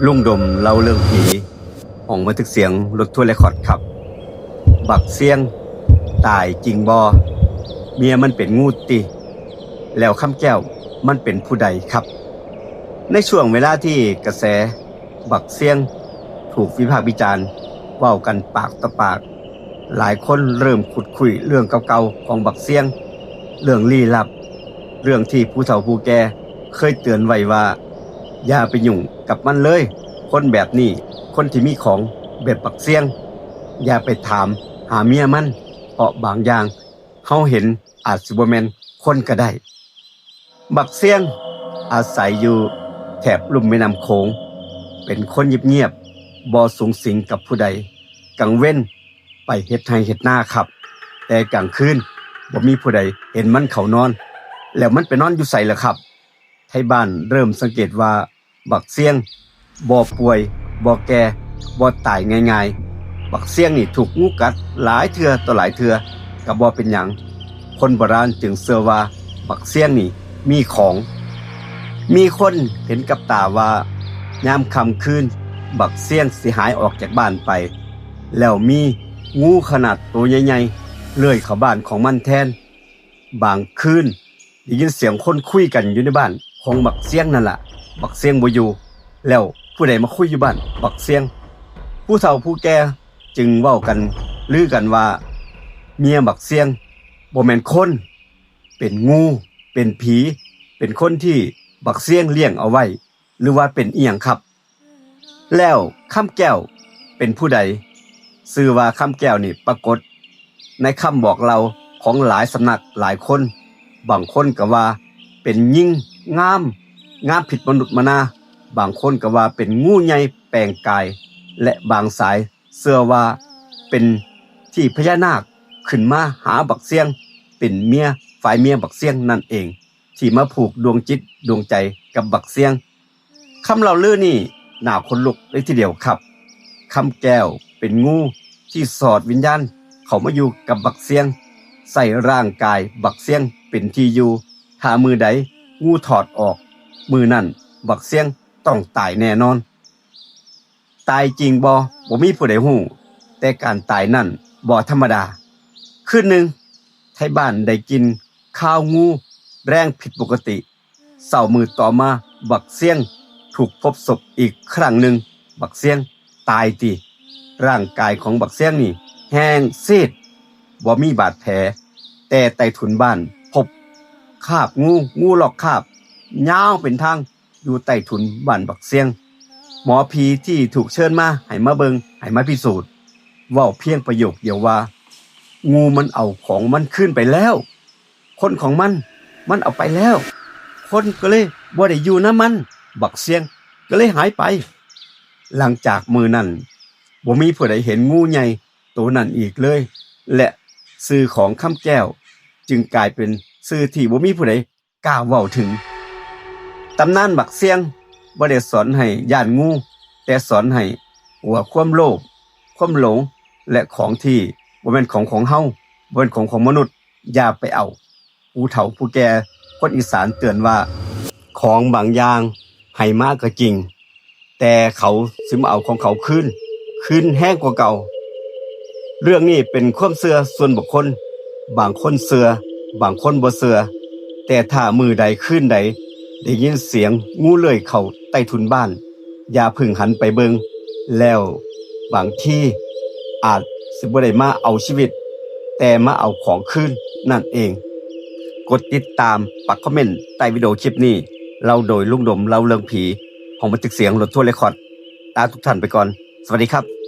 ลุงดมเล่าเรื่องผีห้องบันทึกเสียงรถทัวร์เรคคอร์ดครับบักเสียงตายจริงบ่เมียมันเป็นงูติแล้วคำแก้วมันเป็นผู้ใดครับในช่วงเวลาที่กระแสบักเสียงถูกวิพากษ์วิจารณ์เว้ากันปากต่อปากหลายคนเริ่มขุดคุยเรื่องเก่าๆของบักเสียงเรื่องลี้ลับเรื่องที่ผู้เฒ่าผู้แก่เคยเตือนไว้ว่าอย่าไปยุ่งกับมันเลยคนแบบนี้คนที่มีของแบบบักเสียงอย่าไปถามหาเมียมันเพราะบางอย่างเฮาเห็นอาจสิบ่แม่นคนก็ได้บักเสียงอาศัยอยู่แถบลุ่มแม่น้ำโขงเป็นคนเงียบๆบ่สุงสิงกับผู้ใดกลางเว้นไปเฮ็ดไร่เฮ็ดนาครับแต่กลางคืนบ่มีผู้ใดเห็นมันเข้านอนแล้วมันไปนอนอยู่ไสล่ะครับไทบ้านเริ่มสังเกตว่าบักเสียงบ่ป่วยบ่แก่บ่ตายง่ายๆบักเสียงนี่ถูกงูกัดหลายเทื่อต่อหลายเทื่อก็บ่เป็นหยังคนโบราณจึงเชื่อว่าบักเสียงนี่มีของมีคนเห็นกับตาว่ายามค่ำคืนบักเสียงสิหายออกจากบ้านไปแล้วมีงูขนาดตัวใหญ่ๆเลื้อยเข้าบ้านของมันแทนบางคืนได้ยินเสียงคนคุยกันอยู่ในบ้านของบักเสียงนั่นล่ะบักเสียงบ่อยู่แล้วผู้ใดมาคุยอยู่บ้านบักเสียงผู้เฒ่าผู้แก่จึงเว้ากันลือกันว่าเมียบักเสียงบ่แม่นคนเป็นงูเป็นผีเป็นคนที่บักเสียงเลี้ยงเอาไว้หรือว่าเป็นอีหยังครับแล้วคำแก้วเป็นผู้ใดชื่อว่าคำแก้วนี่ปรากฏในคำบอกเล่าของหลายสำนักหลายคนบางคนก็ว่าเป็นหญิงงามผิดมนุษย์มนาบางคนก็ว่าเป็นงูใหญ่แปลงกายและบางสายเชื่อว่าเป็นที่พญานาคขึ้นมาหาบักเสียงเป็นเมียฝ่ายเมียบักเสียงนั่นเองที่มาผูกดวงจิตดวงใจกับบักเสียงคำเล่าลือนี่น่าขนลุกเลยทีเดียวครับคำแก้วเป็นงูที่สอดวิญญาณเขามาอยู่กับบักเสียงใส่ร่างกายบักเสียงเป็นที่อยู่ถ้ามือใดงูถอดออกมือนั่นบักเสียงต้องตายแน่นอนตายจริงบ่มีผู้ใดฮู้แต่การตายนั่นบ่ธรรมดาคืนหนึ่งไทบ้านได้กินข้าวงูแรงผิดปกติเช้ามืดต่อมาบักเสียงถูกพบศพอีกครั้งหนึ่งบักเสียงตายติร่างกายของบักเสียงนี่แห้งซีดบ่มีบาดแผลแต่ใต้ถุนบ้านพบคราบงูหลอกคราบยาวเป็นทางอยู่ใต้ถุนบ้านบักเสียงหมอผีที่ถูกเชิญมาให้มาเบิงให้มาพิสูจน์เว้าเพียงประโยคเดียวว่างูมันเอาของมันขึ้นไปแล้วคนของมันเอาไปแล้วคนก็เลยบ่ได้อยู่นะมันบักเสียงก็เลยหายไปหลังจากมือนั้นบ่มีผู้ใดเห็นงูใหญ่ตัวนั้นอีกเลยและชื่อของคำแก้วจึงกลายเป็นชื่อที่บ่มีผู้ใดกล้าเว้าถึงตำนานบักเสียงบ่ได้สอนให้ย่านงูแต่สอนให้หัวความโลภความหลงและของที่บ่แม่นของเฮาบ่แม่นของมนุษย์อย่าไปเอาผู้เฒ่าผู้แก่คนอีสานเตือนว่าของบางอย่างให้มาก็จริงแต่เขาสิมาเอาของเขาคืนแห้งกว่าเก่าเรื่องนี้เป็นความเชื่อส่วนบุคคลบางคนเชื่อบางคนบ่เชื่อแต่ถ้ามือใดคืนใดได้ยินเสียงงูเลื้อยเข้าใต้ถุนบ้านอย่าพึ่งหันไปเบิงแล้วบางทีอาจสิบ่ได้มาเอาชีวิตแต่มาเอาของคืนนั่นเองกดติดตามปักคอมเมนต์ใต้วิดีโอคลิปนี้เราโดยลุงดมเล่าเรื่องผีของบันทึกเสียงรถทัวร์เรคคอร์ดลาทุกท่านไปก่อนสวัสดีครับ